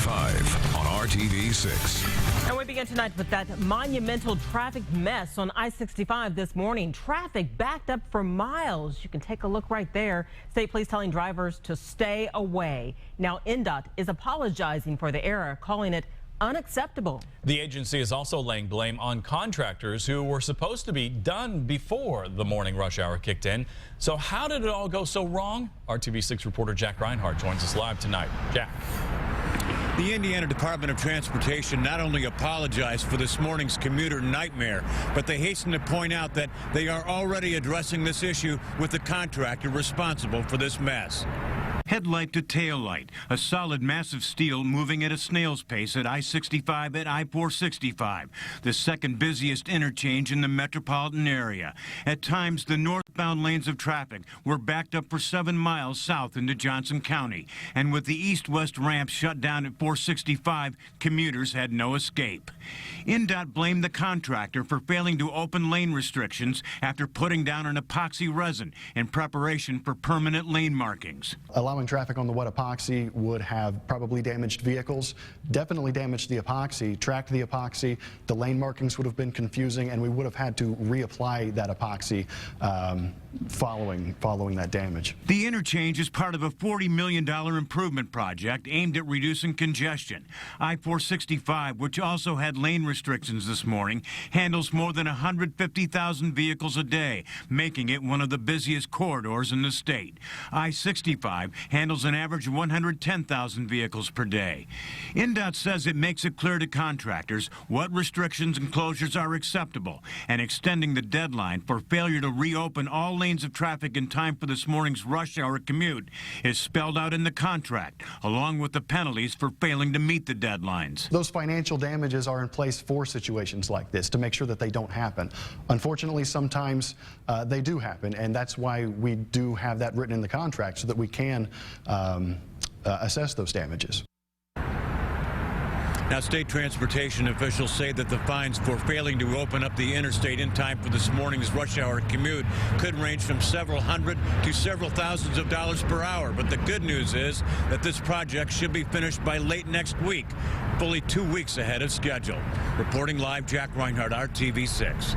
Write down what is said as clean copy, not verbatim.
I-65 on RTV6. And we begin tonight with that monumental traffic mess on I-65 this morning. Traffic backed up for miles. You can take a look right there. State police telling drivers to stay away. Now, INDOT is apologizing for the error, calling it unacceptable. The agency is also laying blame on contractors who were supposed to be done before the morning rush hour kicked in. So how did it all go so wrong? RTV6 reporter Jack Reinhardt joins us live tonight. Jack. The Indiana Department of Transportation not only apologized for this morning's commuter nightmare, but they hasten to point out that they are already addressing this issue with the contractor responsible for this mess. Headlight to tail light, a solid mass of steel moving at a snail's pace at I-65 at I-465, the second busiest interchange in the metropolitan area. At times, the northbound lanes of traffic were backed up for 7 miles south into Johnson County, and with the east-west ramp shut down at 465, commuters had no escape. INDOT blamed the contractor for failing to open lane restrictions after putting down an epoxy resin in preparation for permanent lane markings. Allowing traffic on the wet epoxy would have probably damaged vehicles, definitely damaged the epoxy, tracked the epoxy, the lane markings would have been confusing, and we would have had to reapply that epoxy following that damage. The interchange is part of a $40 million improvement project aimed at reducing congestion. I-465, which also had lane restrictions this morning, handles more than 150,000 vehicles a day, making it one of the busiest corridors in the state. I-65 handles an average of 110,000 vehicles per day. INDOT says it makes it clear to contractors what restrictions and closures are acceptable, and extending the deadline for failure to reopen all lanes of traffic in time for this morning's rush hour commute is spelled out in the contract, along with the penalties for failing to meet the deadlines. Those financial damages are in place for situations like this to make sure that they don't happen. Unfortunately, sometimes they do happen, and that's why we do have that written in the contract so that we can assess those damages. Now, state transportation officials say that the fines for failing to open up the interstate in time for this morning's rush hour commute could range from several hundred to several thousands of dollars per hour. But the good news is that this project should be finished by late next week, fully 2 weeks ahead of schedule. Reporting live, Jack Reinhardt, RTV6.